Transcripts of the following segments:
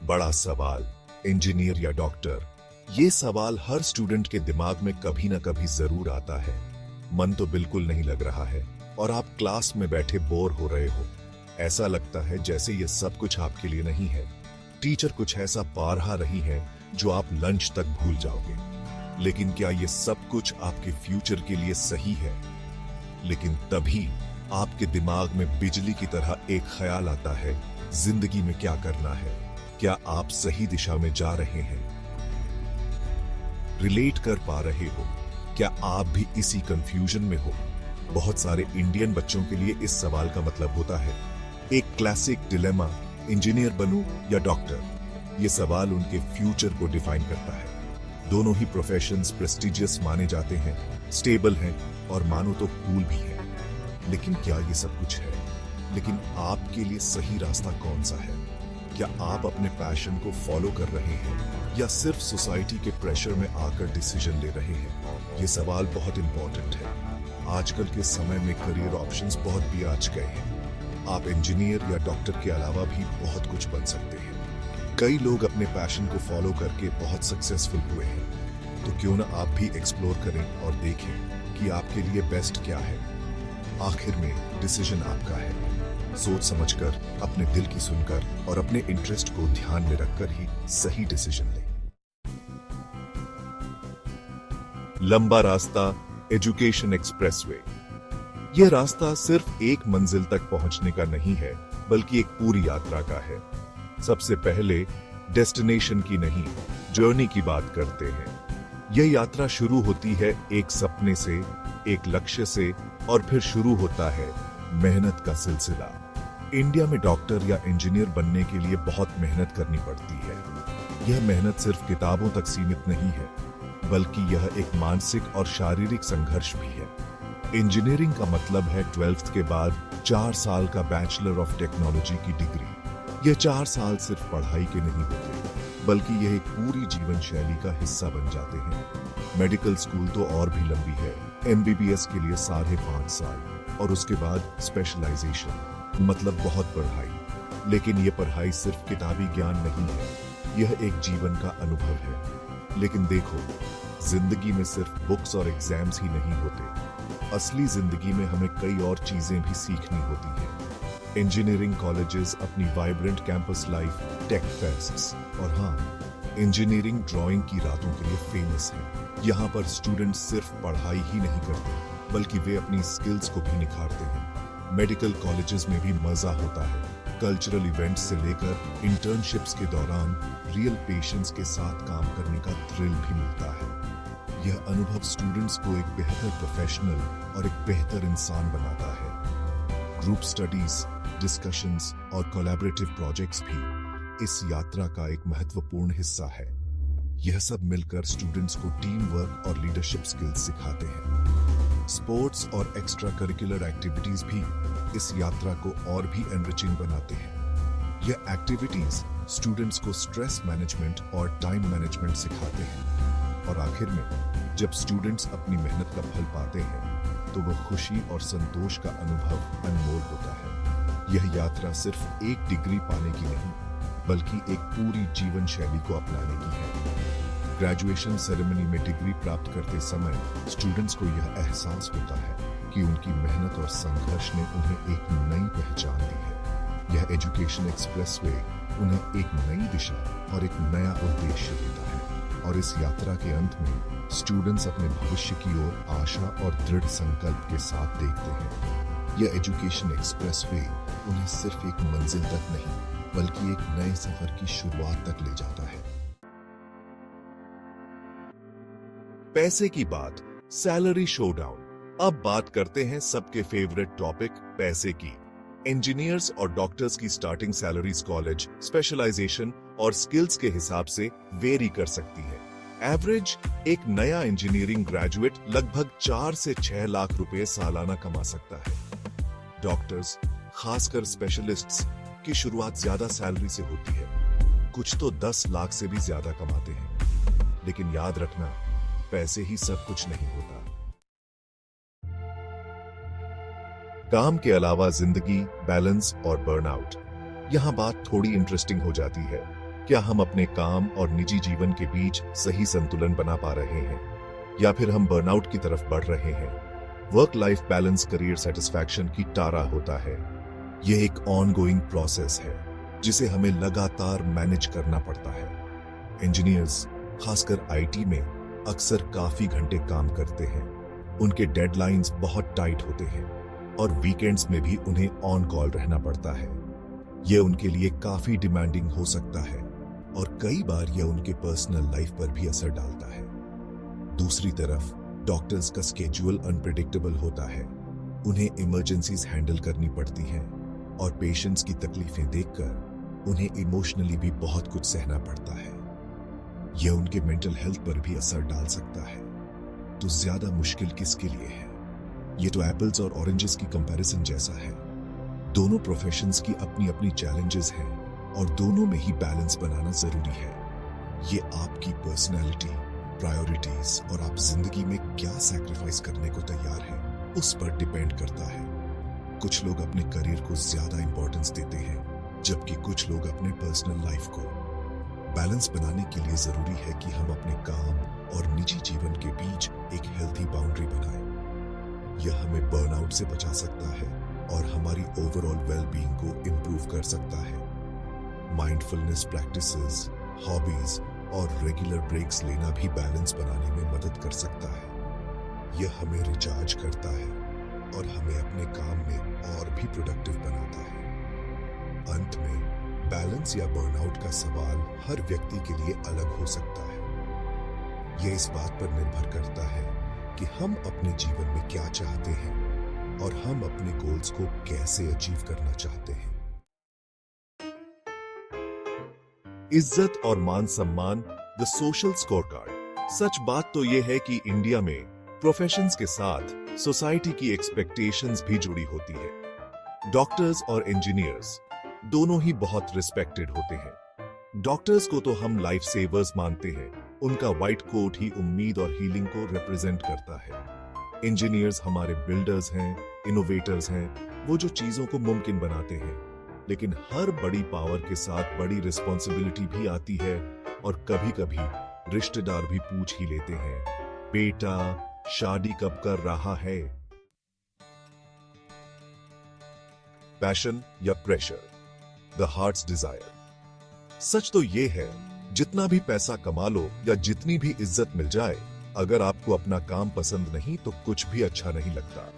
बड़ा सवाल, इंजीनियर या डॉक्टर? ये सवाल हर स्टूडेंट के दिमाग में कभी ना कभी जरूर आता है। मन तो बिल्कुल नहीं लग रहा है और आप क्लास में बैठे बोर हो रहे हो। ऐसा लगता है जैसे ये सब कुछ आपके लिए नहीं है। टीचर कुछ ऐसा पढ़ा रही है जो आप लंच तक भूल जाओगे। लेकिन क्या ये सब कुछ आपके फ्यूचर के लिए सही है? लेकिन तभी आपके दिमाग में बिजली की तरह एक ख्याल आता है, जिंदगी में क्या करना है? क्या आप सही दिशा में जा रहे हैं? रिलेट कर पा रहे हो? क्या आप भी इसी कंफ्यूजन में हो? बहुत सारे इंडियन बच्चों के लिए इस सवाल का मतलब होता है एक क्लासिक डिलेमा, इंजीनियर बनूं या डॉक्टर। ये सवाल उनके फ्यूचर को डिफाइन करता है। दोनों ही प्रोफेशंस प्रेस्टिजियस माने जाते हैं, स्टेबल हैं और मानो तो कूल भी है। लेकिन क्या ये सब कुछ है? लेकिन आपके लिए सही रास्ता कौन सा है? क्या आप अपने पैशन को फॉलो कर रहे हैं या सिर्फ सोसाइटी के प्रेशर में आकर डिसीजन ले रहे हैं? ये सवाल बहुत इंपॉर्टेंट है। आजकल के समय में करियर ऑप्शंस बहुत भी आज गए हैं। आप इंजीनियर या डॉक्टर के अलावा भी बहुत कुछ बन सकते हैं। कई लोग अपने पैशन को फॉलो करके बहुत सक्सेसफुल हुए हैं। तो क्यों ना आप भी एक्सप्लोर करें और देखें कि आपके लिए बेस्ट क्या है। आखिर में डिसीजन आपका है। सोच समझकर, अपने दिल की सुनकर और अपने इंटरेस्ट को ध्यान में रखकर ही सही डिसीजन लें। लंबा रास्ता, एजुकेशन एक्सप्रेसवे। यह रास्ता सिर्फ एक मंजिल तक पहुंचने का नहीं है, बल्कि एक पूरी यात्रा का है। सबसे पहले डेस्टिनेशन की नहीं, जर्नी की बात करते हैं। यह यात्रा शुरू होती है एक सपने से, एक लक्ष्य से, और फिर शुरू होता है मेहनत का सिलसिला। इंडिया में डॉक्टर या इंजीनियर बनने के लिए बहुत मेहनत करनी पड़ती है। यह मेहनत सिर्फ किताबों तक सीमित नहीं है, बल्कि यह एक मानसिक और शारीरिक संघर्ष भी है। इंजीनियरिंग का मतलब है 12th के बाद 4 साल का बैचलर ऑफ टेक्नोलॉजी की डिग्री। यह 4 साल सिर्फ पढ़ाई के नहीं होते, बल्कि यह एक पूरी जीवन शैली का हिस्सा बन जाते हैं। मेडिकल स्कूल तो और भी लंबी है। MBBS के लिए 5.5 साल और उसके बाद स्पेशलाइजेशन, मतलब बहुत पढ़ाई। लेकिन यह पढ़ाई सिर्फ किताबी ज्ञान नहीं है, यह एक जीवन का अनुभव है। लेकिन देखो, जिंदगी में सिर्फ बुक्स और एग्जाम्स ही नहीं होते। असली जिंदगी में हमें कई और चीजें भी सीखनी होती हैं। इंजीनियरिंग कॉलेजेस अपनी vibrant campus life, tech fests और हाँ, इंजीनियरिंग ड्राइंग की रातों के लिए फेमस है। यहाँ पर स्टूडेंट्स सिर्फ पढ़ाई ही नहीं करते, बल्कि वे अपनी स्किल्स को भी निखारते हैं। मेडिकल कॉलेजेस में भी मजा होता है। कल्चरल इवेंट्स से लेकर इंटर्नशिप्स के दौरान रियल पेशेंट्स के साथ काम करने का थ्रिल भी मिलता है। यह अनुभव स्टूडेंट्स को एक बेहतर प्रोफेशनल और एक बेहतर इंसान बनाता है। ग्रुप स्टडीज, डिस्कशंस और कोलैबोरेटिव प्रोजेक्ट्स भी इस यात्रा का एक महत्वपूर्ण हिस्सा है। यह सब मिलकर स्टूडेंट्स को टीम वर्क और लीडरशिप स्किल्स सिखाते हैं। स्पोर्ट्स और एक्स्ट्रा करिकुलर एक्टिविटीज भी इस यात्रा को और भी एनरिचिंग बनाते हैं। यह एक्टिविटीज स्टूडेंट्स को स्ट्रेस मैनेजमेंट और टाइम मैनेजमेंट सिखाते हैं। और आखिर में जब स्टूडेंट्स अपनी मेहनत का फल पाते हैं, तो वह खुशी और संतोष का अनुभव अनमोल होता है। यह यात्रा सिर्फ एक डिग्री पाने की नहीं, बल्कि एक पूरी जीवन शैली को अपनाने की है। ग्रेजुएशन सेरेमनी में डिग्री प्राप्त करते समय स्टूडेंट्स को यह एहसास होता है कि उनकी मेहनत और संघर्ष ने उन्हें एक नई पहचान दी है। यह एजुकेशन एक्सप्रेसवे उन्हें एक नई दिशा और एक नया उद्देश्य देता है। और इस यात्रा के अंत में स्टूडेंट्स अपने भविष्य की ओर आशा और दृढ़ संकल्प के साथ देखते हैं। यह एजुकेशन एक्सप्रेसवे उन्हें सिर्फ एक मंजिल तक नहीं, बल्कि एक नए सफर की शुरुआत तक ले जाता है। पैसे की बात, सैलरी शोडाउन। अब बात करते हैं सबके फेवरेट टॉपिक, पैसे की। इंजीनियर्स और डॉक्टर्स की स्टार्टिंग सैलरीज कॉलेज, स्पेशलाइजेशन और स्किल्स के हिसाब से वेरी कर सकती है। एवरेज एक नया इंजीनियरिंग ग्रेजुएट लगभग 4 से 6 लाख रुपए सालाना कमा सकता है। डॉक्टर्स, खासकर स्पेशलिस्ट्स, की शुरुआत ज्यादा सैलरी से होती है। कुछ तो 10 लाख से भी ज्यादा कमाते हैं। लेकिन याद रखना, पैसे ही सब कुछ नहीं होता। काम के अलावा जिंदगी, बैलेंस और बर्नआउट। यहां बात थोड़ी इंटरेस्टिंग हो जाती है। क्या हम अपने काम और निजी जीवन के बीच सही संतुलन बना पा रहे हैं, या फिर हम बर्नआउट की तरफ बढ़ रहे हैं? Work life balance career satisfaction की टारा होता है। यह एक ऑनगोइंग प्रोसेस है जिसे हमें लगातार मैनेज करना पड़ता है। इंजीनियर्स, खासकर आईटी में, अक्सर काफी घंटे काम करते हैं। उनके डेडलाइंस बहुत टाइट होते हैं और वीकेंड्स में भी उन्हें ऑन कॉल रहना पड़ता है। यह उनके लिए काफी डिमांडिंग हो सकता है और कई बार यह उनके पर्सनल लाइफ पर भी असर डालता है। दूसरी तरफ डॉक्टर्स का स्केड्यूल अनप्रेडिक्टेबल होता है। उन्हें इमरजेंसीज हैंडल करनी पड़ती हैं और पेशेंट्स की तकलीफें देखकर उन्हें इमोशनली भी बहुत कुछ सहना पड़ता है। यह उनके मेंटल हेल्थ पर भी असर डाल सकता है। तो ज्यादा मुश्किल किसके लिए है? ये तो एप्पल्स और ऑरेंजेस की कंपैरिजन जैसा है। दोनों प्रोफेशंस की अपनी अपनी चैलेंजेस हैं और दोनों में ही बैलेंस बनाना जरूरी है। ये आपकी पर्सनैलिटी, प्रायोरिटीज और आप जिंदगी में क्या सैक्रिफाइस करने को तैयार हैं उस पर डिपेंड करता है। कुछ लोग अपने करियर को ज्यादा इंपॉर्टेंस देते हैं, जबकि कुछ लोग अपने पर्सनल लाइफ को। बैलेंस बनाने के लिए जरूरी है कि हम अपने काम और निजी जीवन के बीच एक हेल्थी बाउंड्री बनाएं। यह हमें बर्नआउट से बचा सकता है और हमारी ओवरऑल वेलबीइंग को इंप्रूव कर सकता है। माइंडफुलनेस प्रैक्टिसेस, हॉबीज और रेगुलर ब्रेक्स लेना भी बैलेंस बनाने में मदद कर सकता है। यह हमें रिचार्ज करता है और हमें अपने काम में और भी प्रोडक्टिव बनाता है। अंत में, बैलेंस या बर्नआउट का सवाल हर व्यक्ति के लिए अलग हो सकता है। यह इस बात पर निर्भर करता है कि हम अपने जीवन में क्या चाहते हैं और हम अपने गोल्स को कैसे अचीव करना चाहते हैं। इज्जत और मान सम्मान, द सोशल स्कोरकार्ड। सच बात तो यह है कि इंडिया में प्रोफेशंस के साथ सोसाइटी की एक्सपेक्टेशंस भी जुड़ी होती है। डॉक्टर्स और इंजीनियर्स दोनों ही बहुत रिस्पेक्टेड होते हैं। डॉक्टर्स को तो हम लाइफ सेवर्स मानते हैं। उनका व्हाइट कोट ही उम्मीद और हीलिंग को रिप्रेजेंट करता है। इंजीनियर्स हमारे बिल्डर्स हैं, इनोवेटर्स हैं, वो जो चीजों को मुमकिन बनाते हैं। लेकिन हर बड़ी पावर के साथ बड़ी रिस्पॉन्सिबिलिटी भी आती है और कभी-कभी रिश्तेदार भी पूछ ही लेते हैं, बेटा शादी कब कर रहा है? पैशन या प्रेशर, द हार्ट्स डिजायर। सच तो ये है, जितना भी पैसा कमा लो या जितनी भी इज्जत मिल जाए, अगर आपको अपना काम पसंद नहीं तो कुछ भी अच्छा नहीं लगता।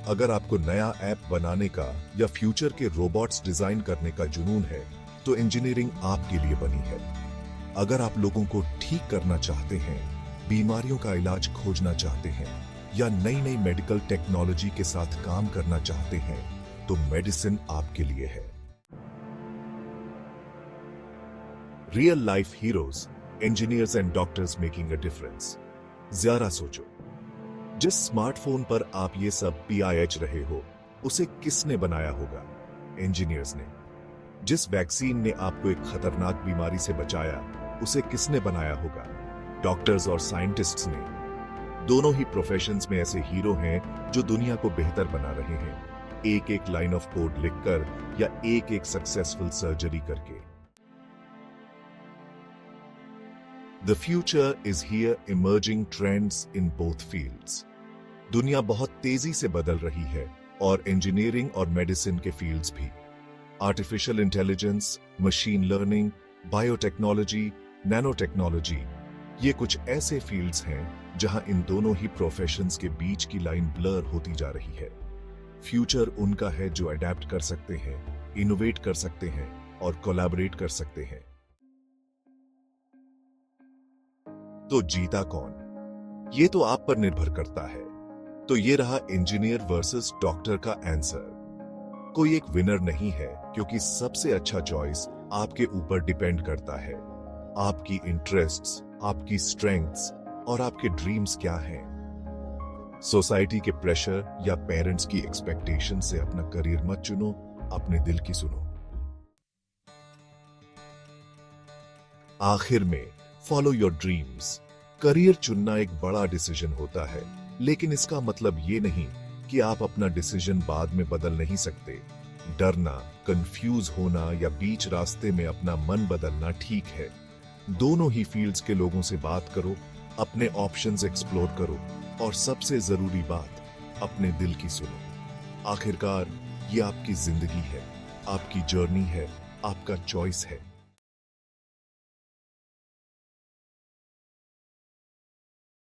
अगर आपको नया ऐप बनाने का या फ्यूचर के रोबोट्स डिजाइन करने का जुनून है, तो इंजीनियरिंग आपके लिए बनी है। अगर आप लोगों को ठीक करना चाहते हैं, बीमारियों का इलाज खोजना चाहते हैं या नई नई मेडिकल टेक्नोलॉजी के साथ काम करना चाहते हैं, तो मेडिसिन आपके लिए है। Real life heroes, engineers and doctors making a difference. जरा सोचो, जिस स्मार्टफोन पर आप ये सब PIH रहे हो, उसे किसने बनाया होगा? इंजीनियर्स ने। जिस वैक्सीन ने आपको एक खतरनाक बीमारी से बचाया, उसे किसने बनाया होगा? डॉक्टर्स और साइंटिस्ट्स ने। दोनों ही प्रोफेशंस में ऐसे हीरो हैं जो दुनिया को बेहतर बना रहे हैं, एक एक लाइन ऑफ कोड लिखकर या एक एक सक्सेसफुल सर्जरी करके। The future is here, emerging trends in both fields. दुनिया बहुत तेजी से बदल रही है और इंजीनियरिंग और मेडिसिन के फील्ड्स भी। Artificial intelligence, machine learning, biotechnology, nano technology, ये कुछ ऐसे फील्ड्स हैं जहां इन दोनों ही प्रोफेशंस के बीच की लाइन ब्लर होती जा रही है। फ्यूचर उनका है जो अडेप्ट कर सकते हैं, इनोवेट कर सकते हैं और कोलैबोरेट कर सकते हैं। तो जीता कौन? ये तो आप पर निर्भर करता है। तो ये रहा इंजीनियर वर्सेस डॉक्टर का आंसर। कोई एक विनर नहीं है, क्योंकि सबसे अच्छा चॉइस आपके ऊपर डिपेंड करता है। आपकी इंटरेस्ट्स, आपकी स्ट्रेंथ्स और आपके ड्रीम्स क्या हैं। सोसाइटी के प्रेशर या पेरेंट्स की एक्सपेक्टेशन से अपना करियर मत चुनो, अपने दिल की सुनो। आखिर में, फॉलो योर ड्रीम्स। करियर चुनना एक बड़ा डिसीजन होता है, लेकिन इसका मतलब ये नहीं कि आप अपना डिसीजन बाद में बदल नहीं सकते। डरना, कंफ्यूज होना या बीच रास्ते में अपना मन बदलना ठीक है। दोनों ही फील्ड्स के लोगों से बात करो, अपने ऑप्शंस एक्सप्लोर करो और सबसे जरूरी बात, अपने दिल की सुनो। आखिरकार ये आपकी जिंदगी है, आपकी जर्नी है, आपका चॉइस है।